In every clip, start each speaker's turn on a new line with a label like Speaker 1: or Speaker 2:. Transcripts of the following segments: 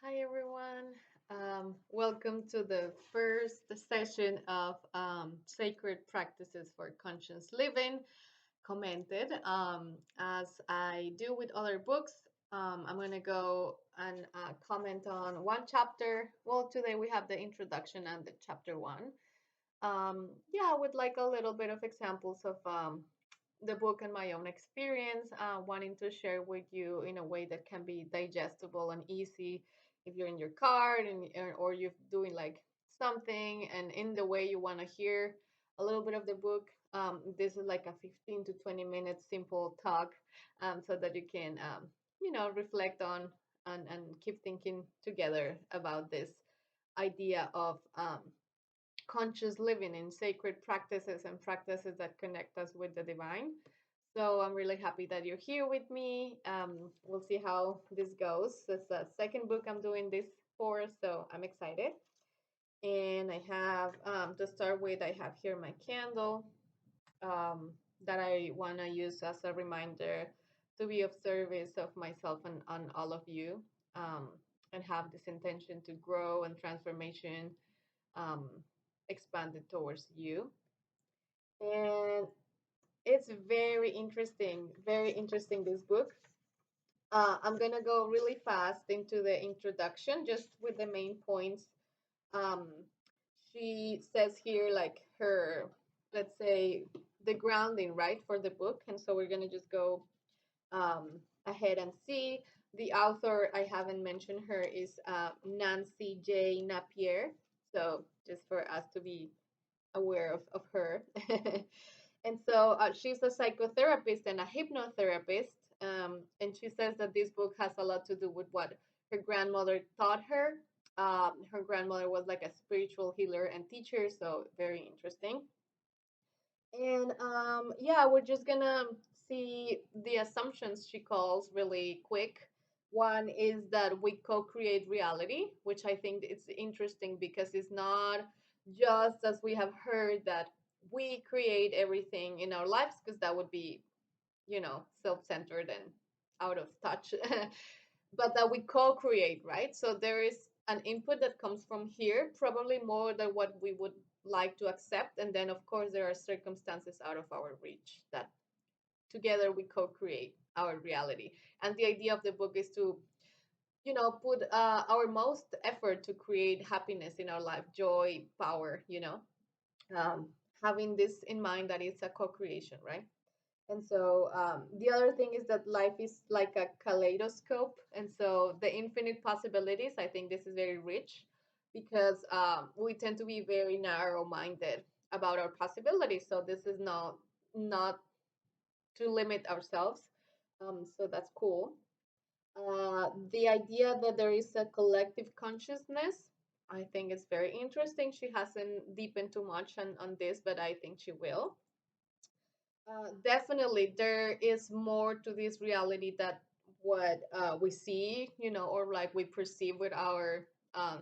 Speaker 1: Hi everyone. Welcome to the first session of Sacred Practices for Conscious Living, commented. As I do with other books, I'm going to go and comment on one chapter. Well, today we have the introduction and the chapter one. Yeah, I would like a little bit of examples of the book and my own experience, wanting to share with you in a way that can be digestible and easy if you're in your car or you're doing like something and in the way you want to hear a little bit of the book. This is like a 15 to 20 minute simple talk so that you can, reflect on and keep thinking together about this idea of conscious living in sacred practices and practices that connect us with the divine. So I'm really happy that you're here with me. We'll see how this goes. It's the second book I'm doing this for, so I'm excited. And I have, to start with, I have here my candle um, that I want to use as a reminder to be of service of myself and all of you, um, and have this intention to grow and transformation um, expanded towards you. And it's very interesting, this book. I'm going to go really fast into the introduction, just with the main points. Um, she says here, like, her, let's say, the grounding, right, for the book. And so we're going to just go ahead and see. The author, I haven't mentioned her, is Nancy J. Napier. So just for us to be aware of her. And so she's a psychotherapist and a hypnotherapist. And she says that this book has a lot to do with what her grandmother taught her. Her grandmother was like a spiritual healer and teacher, so very interesting. And yeah, we're just gonna see the assumptions she calls really quick. One is that we co-create reality, which I think it's interesting because it's not just as we have heard that we create everything in our lives, because that would be, self-centered and out of touch. But that we co-create, right? So there is an input that comes from here, probably more than what we would like to accept. And then, of course, there are circumstances out of our reach that together we co-create our reality. And the idea of the book is to, put our most effort to create happiness in our life, joy, power, um, having this in mind that it's a co-creation, right? And so the other thing is that life is like a kaleidoscope. And so the infinite possibilities, I think this is very rich because we tend to be very narrow minded about our possibilities. So this is not to limit ourselves. So that's cool. The idea that there is a collective consciousness, I think it's very interesting. She hasn't deepened too much on this, but I think she will. Definitely, there is more to this reality that what we see, or like we perceive with our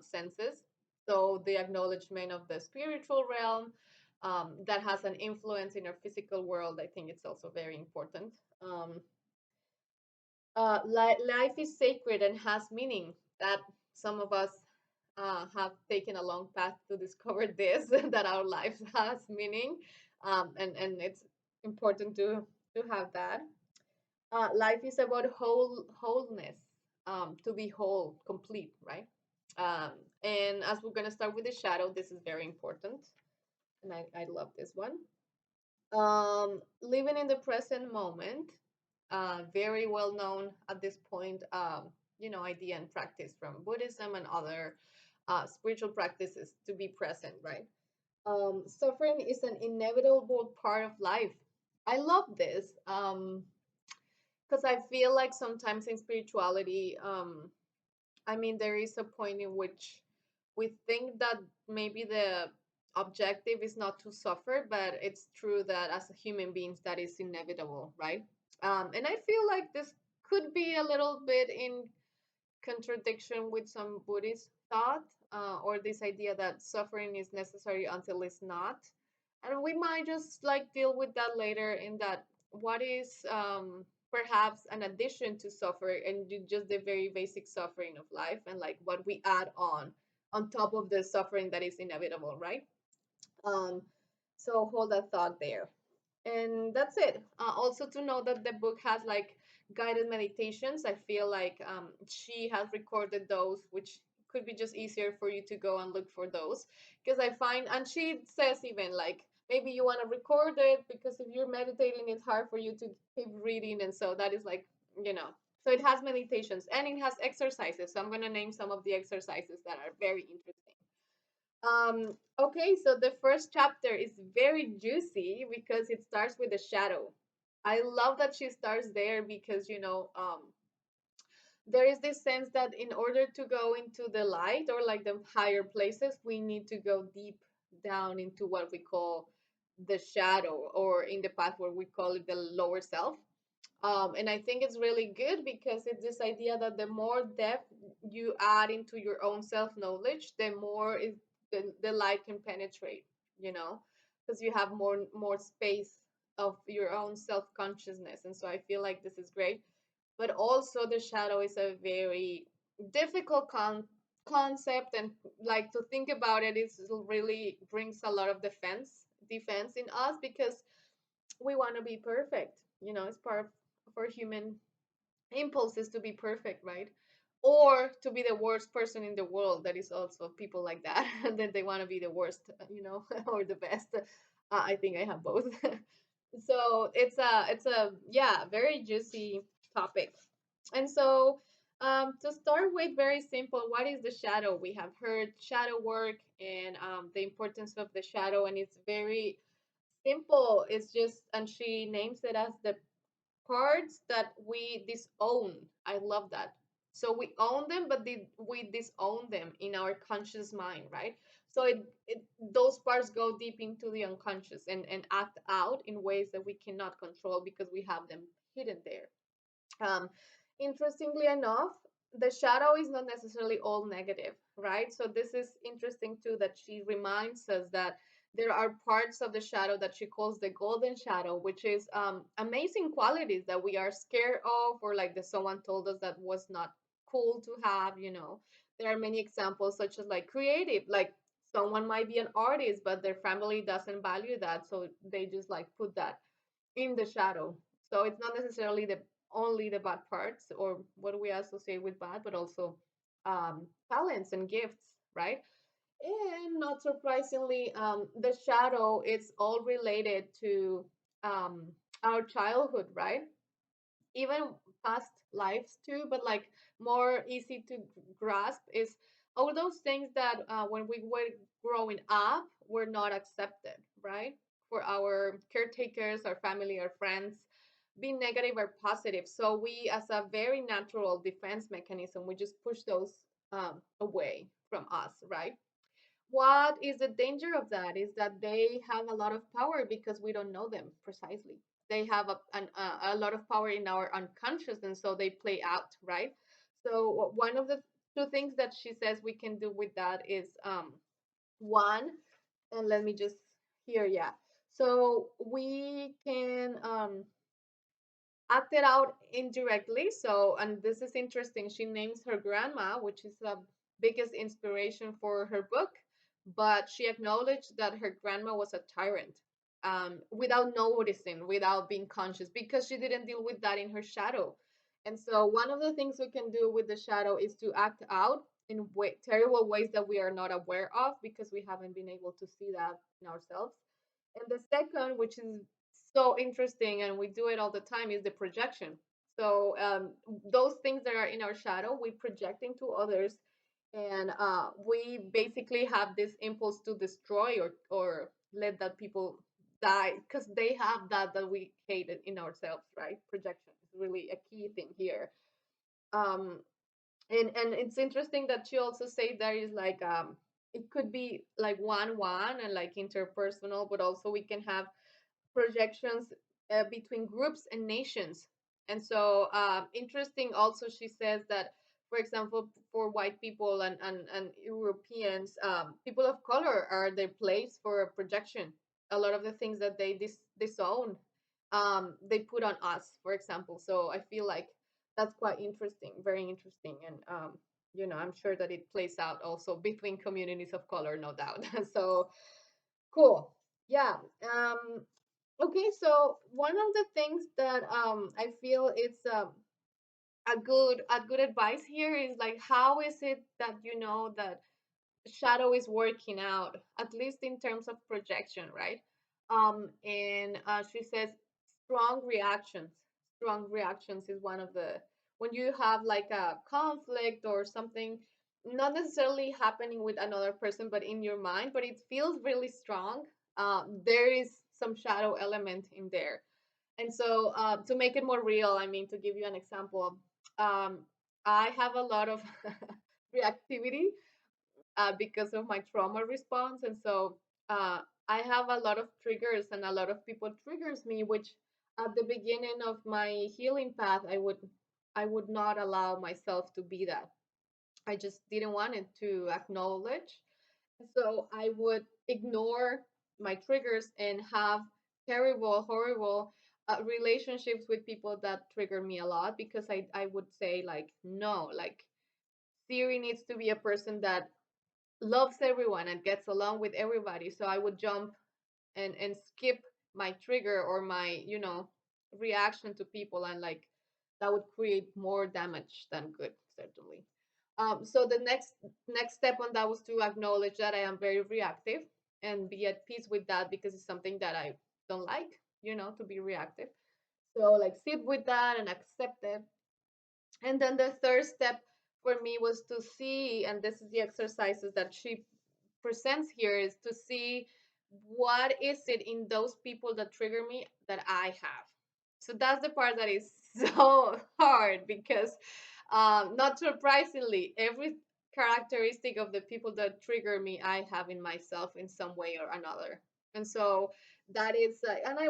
Speaker 1: senses. So the acknowledgement of the spiritual realm that has an influence in our physical world, I think it's also very important. Life is sacred and has meaning. That some of us have taken a long path to discover this, that our lives has meaning, and it's important to have that. Life is about wholeness, to be whole, complete, right? Um, and as we're gonna start with the shadow, this is very important, and I love this one. Living in the present moment, very well known at this point, idea and practice from Buddhism and other spiritual practices to be present, right? Suffering is an inevitable part of life. I love this because I feel like sometimes in spirituality, I mean, there is a point in which we think that maybe the objective is not to suffer, but it's true that as human beings, that is inevitable, right? And I feel like this could be a little bit in contradiction with some Buddhist thought, or this idea that suffering is necessary until it's not. And we might just like deal with that later in that what is perhaps an addition to suffer and just the very basic suffering of life, and like what we add on top of the suffering that is inevitable, right? um so hold that thought there. And that's it. Also to know that the book has like guided meditations. I feel like she has recorded those, which could be just easier for you to go and look for those. Because I find, and she says even like maybe you want to record it because if you're meditating, it's hard for you to keep reading, and so that is like, you know. So it has meditations and it has exercises. So I'm gonna name some of the exercises that are very interesting. Okay, so the first chapter is very juicy because it starts with the shadow. I love that she starts there because, there is this sense that in order to go into the light or like the higher places, we need to go deep down into what we call the shadow, or in the path where we call it the lower self. And I think it's really good because it's this idea that the more depth you add into your own self knowledge, the more the light can penetrate, you know, because you have more space of your own self consciousness. And so I feel like this is great. But also, the shadow is a very difficult concept, and like to think about it is really brings a lot of defense in us because we want to be perfect. You know, it's part of our human impulses to be perfect, right? Or to be the worst person in the world. That is also people like that, and then they want to be the worst, or the best. I think I have both. So it's a yeah, very juicy topic. And so to start with, very simple, what is the shadow? We have heard shadow work and the importance of the shadow, and it's very simple. It's just, and she names it as the parts that we disown. I love that. So we own them, but we disown them in our conscious mind, right? So those parts go deep into the unconscious and act out in ways that we cannot control because we have them hidden there. Um, Interestingly enough, the shadow is not necessarily all negative, right? So this is interesting too, that she reminds us that there are parts of the shadow that she calls the golden shadow, which is amazing qualities that we are scared of, or like that someone told us that was not cool to have. There are many examples, such as like creative, like someone might be an artist, but their family doesn't value that, so they just like put that in the shadow. So it's not necessarily the only the bad parts or what we associate with bad, but also talents and gifts, right? And not surprisingly, the shadow is all related to um, our childhood, right? Even past lives too, but like more easy to grasp is all those things that when we were growing up were not accepted, right? For our caretakers, our family, our friends, be negative or positive. So we, as a very natural defense mechanism, we just push those away from us, right? What is the danger of that is that they have a lot of power because we don't know them precisely. They have a lot of power in our unconscious, and so they play out, right? So one of the two things that she says we can do with that is one, and let me just here, yeah. So we can acted out indirectly. So, and this is interesting. She names her grandma, which is the biggest inspiration for her book, but she acknowledged that her grandma was a tyrant, without noticing, without being conscious, because she didn't deal with that in her shadow. And so, one of the things we can do with the shadow is to act out in terrible ways that we are not aware of because we haven't been able to see that in ourselves. And the second, which is so interesting, and we do it all the time, is the projection. So those things that are in our shadow, we project into others, and we basically have this impulse to destroy or let that people die because they have that we hated in ourselves, right? Projection is really a key thing here. Um, and it's interesting that she also say there is like it could be like one and like interpersonal, but also we can have projections between groups and nations. And so, interesting also, she says that, for example, for white people and Europeans, people of color are their place for a projection. A lot of the things that they disown they put on us, for example. So I feel like that's quite interesting, very interesting. And I'm sure that it plays out also between communities of color, no doubt. So cool. Yeah. Okay, so one of the things that I feel it's a good advice here is like, how is it that you know that shadow is working out, at least in terms of projection, right? And she says strong reactions. Strong reactions is one of the, when you have like a conflict or something, not necessarily happening with another person, but in your mind, but it feels really strong. There is some shadow element in there. And so, to make it more real, I mean, to give you an example, um, I have a lot of reactivity because of my trauma response. And so I have a lot of triggers, and a lot of people triggers me, which at the beginning of my healing path, I would not allow myself to be that. I just didn't want it to acknowledge. So I would ignore my triggers and have terrible, horrible relationships with people that trigger me a lot, because I would say like, no, like Siri needs to be a person that loves everyone and gets along with everybody. So I would jump and skip my trigger or my, reaction to people, and like that would create more damage than good, certainly. So the next step on that was to acknowledge that I am very reactive and be at peace with that, because it's something that I don't like, to be reactive. So like sit with that and accept it. And then the third step for me was to see, and this is the exercises that she presents here, is to see what is it in those people that trigger me that I have. So that's the part that is so hard, because not surprisingly, every characteristic of the people that trigger me, I have in myself in some way or another. And so that is,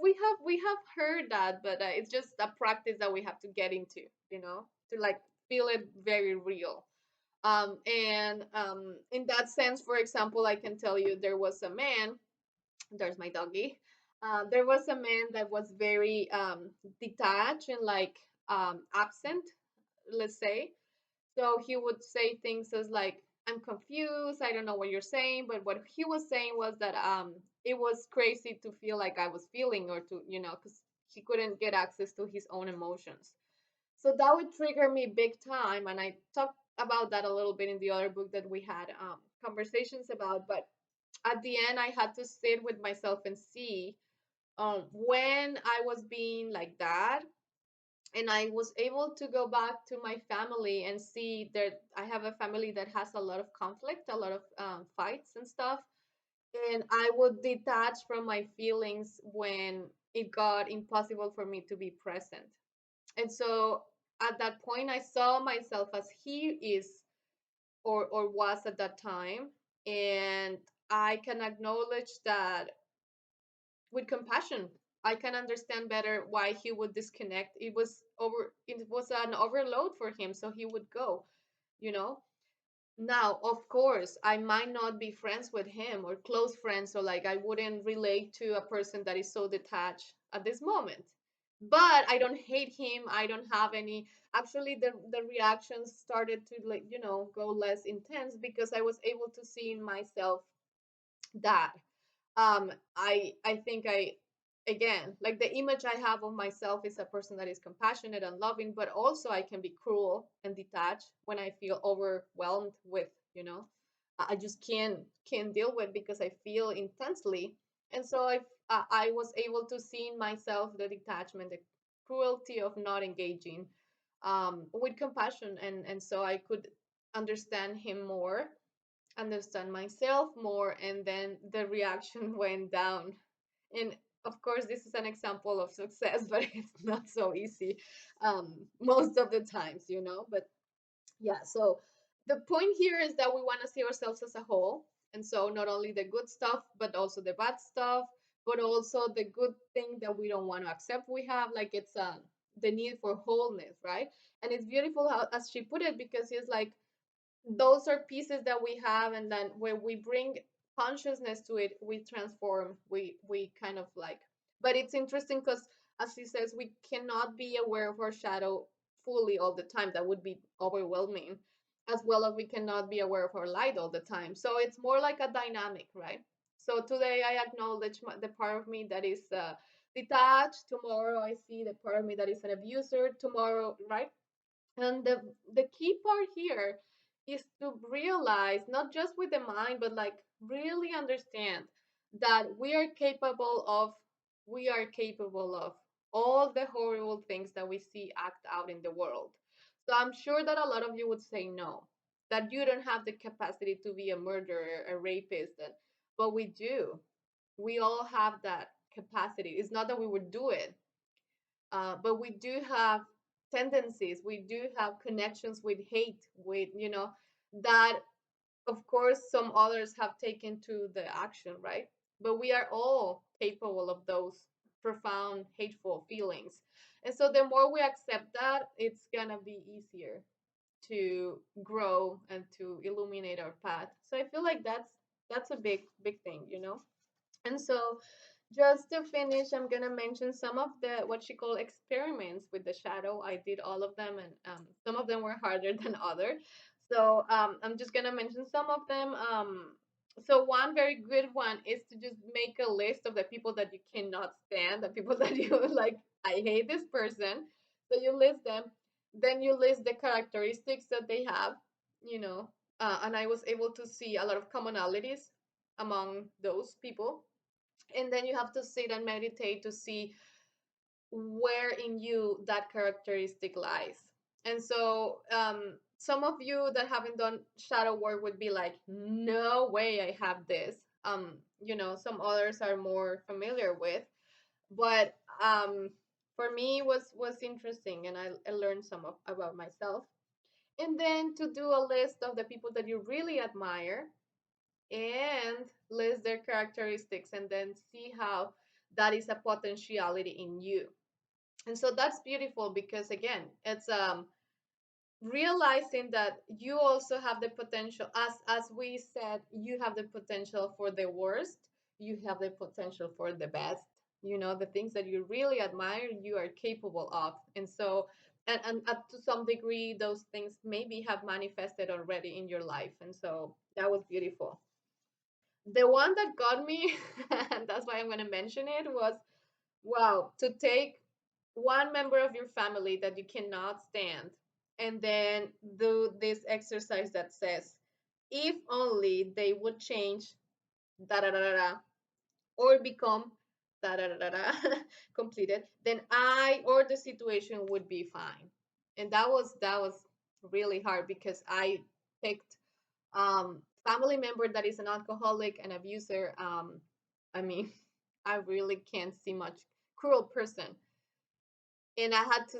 Speaker 1: we have heard that, but it's just a practice that we have to get into, to like feel it very real. And in that sense, for example, I can tell you there was a man. There's my doggy. There was a man that was very detached and like absent, let's say. So he would say things as like, I'm confused, I don't know what you're saying. But what he was saying was that it was crazy to feel like I was feeling, or to, because he couldn't get access to his own emotions. So that would trigger me big time. And I talked about that a little bit in the other book that we had conversations about. But at the end, I had to sit with myself and see when I was being like that. And I was able to go back to my family and see that I have a family that has a lot of conflict, a lot of fights and stuff. And I would detach from my feelings when it got impossible for me to be present. And so at that point, I saw myself as he is, or was at that time. And I can acknowledge that with compassion. I can understand better why he would disconnect. It was an overload for him, so he would go, you know. Now, of course, I might not be friends with him or close friends, so like I wouldn't relate to a person that is so detached at this moment. But I don't hate him. I don't have any. Actually, the reactions started to, like, go less intense, because I was able to see in myself that I think I, again, like the image I have of myself is a person that is compassionate and loving, but also I can be cruel and detached when I feel overwhelmed with, I just can't deal with, because I feel intensely. And so I was able to see in myself the detachment, the cruelty of not engaging with compassion. And so I could understand him more, understand myself more, and then the reaction went down. And of course, this is an example of success, but it's not so easy most of the times, but yeah. So the point here is that we want to see ourselves as a whole. And so not only the good stuff, but also the bad stuff, but also the good thing that we don't want to accept we have, like it's the need for wholeness, right? And it's beautiful how, as she put it, because it's like those are pieces that we have, and then when we bring consciousness to it, we transform, we kind of like. But it's interesting because as he says, we cannot be aware of our shadow fully all the time. That would be overwhelming, as well as we cannot be aware of our light all the time. So it's more like a dynamic, right? So today I acknowledge the part of me that is detached. Tomorrow I see the part of me that is an abuser. Tomorrow, right? And the key part here is to realize, not just with the mind, but like really understand that we are capable of all the horrible things that we see act out in the world. So I'm sure that a lot of you would say no, that you don't have the capacity to be a murderer, a rapist, but we do. We all have that capacity. It's not that we would do it, but we do have tendencies, we do have connections with hate, with, that of course some others have taken to the action, right? But we are all capable of those profound hateful feelings. And so the more we accept that, it's gonna be easier to grow and to illuminate our path. So I feel like that's a big thing, and so just to finish, I'm gonna mention some of the what she called experiments with the shadow. I did all of them, and some of them were harder than other. So I'm just gonna mention some of them. So one very good one is to just make a list of the people that you cannot stand, the people that you like. I hate this person. So you list them. Then you list the characteristics that they have. You know, and I was able to see a lot of commonalities among those people, and then you have to sit and meditate to see where in you that characteristic lies. And so some of you that haven't done shadow work would be like, no way I have this. Some others are more familiar with, but for me was interesting, and I learned about myself. And then to do a list of the people that you really admire and list their characteristics, and then see how that is a potentiality in you. And so that's beautiful, because again, it's realizing that you also have the potential, as we said, you have the potential for the worst, you have the potential for the best. The things that you really admire, you are capable of. And so, and up to some degree, those things maybe have manifested already in your life. And so that was beautiful. The one that got me, and that's why I'm going to mention it, was, wow, to take one member of your family that you cannot stand, and then do this exercise that says, if only they would change, da da da da, da, or become, da da da da, da completed, then I or the situation would be fine. And that was really hard, because I picked family member that is an alcoholic and abuser. I mean, I really can't see much cruel person, and I had to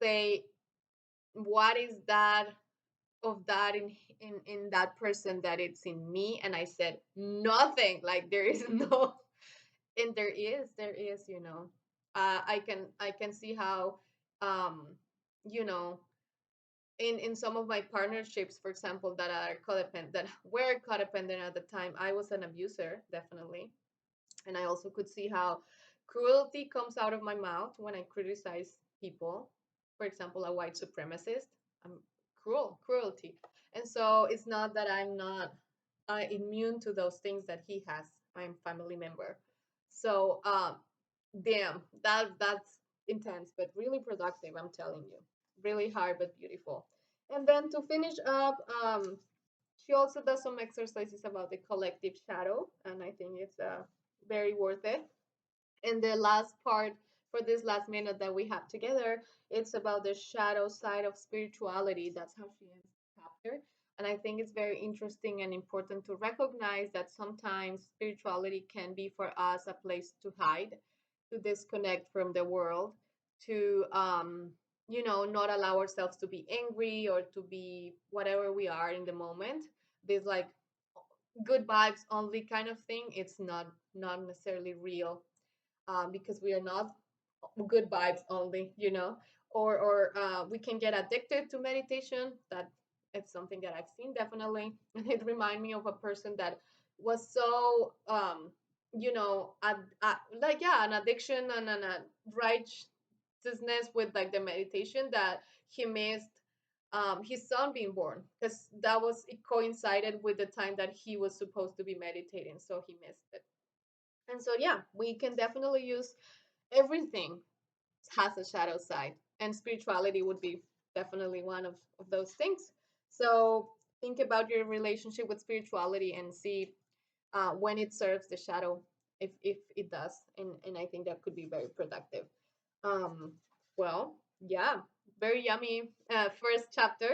Speaker 1: say, what is that of that in that person that it's in me? And I said nothing. Like, there is no, and there is, I can see how, um you know in some of my partnerships, for example, that are codependent, that were codependent at the time, I was an abuser, definitely. And I also could see how cruelty comes out of my mouth when I criticize people. For example, a white supremacist, I'm cruelty. And so it's not that I'm not immune to those things that he has. I'm family member. So damn, that's intense, but really productive, I'm telling you. Really hard but beautiful. And then to finish up, she also does some exercises about the collective shadow, and I think it's very worth it. And the last part, for this last minute that we have together, it's about the shadow side of spirituality. That's how she ends the chapter. And I think it's very interesting and important to recognize that sometimes spirituality can be for us a place to hide, to disconnect from the world, to not allow ourselves to be angry or to be whatever we are in the moment. This like good vibes only kind of thing, it's not necessarily real, because we are not good vibes only, or we can get addicted to meditation. That it's something that I've seen, definitely. And it reminded me of a person that was so like, yeah, an addiction and a righteousness with like the meditation, that he missed his son being born, because that was it coincided with the time that he was supposed to be meditating, so he missed it. And so, yeah, we can definitely use everything has a shadow side, and spirituality would be definitely one of those things. So think about your relationship with spirituality and see when it serves the shadow, if it does, and I think that could be very productive. um well, yeah, very yummy first chapter,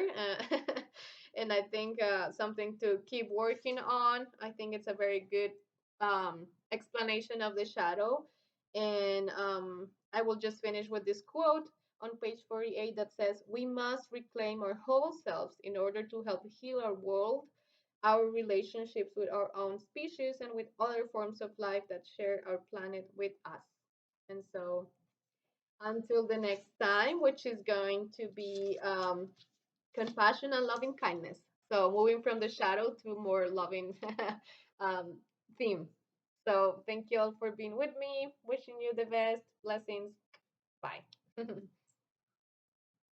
Speaker 1: and I think something to keep working on. I think it's a very good explanation of the shadow. And I will just finish with this quote on page 48 that says, "We must reclaim our whole selves in order to help heal our world, our relationships with our own species, and with other forms of life that share our planet with us." And so, until the next time, which is going to be compassion and loving kindness. So, moving from the shadow to more loving um, theme. So, thank you all for being with me. Wishing you the best. Blessings. Bye.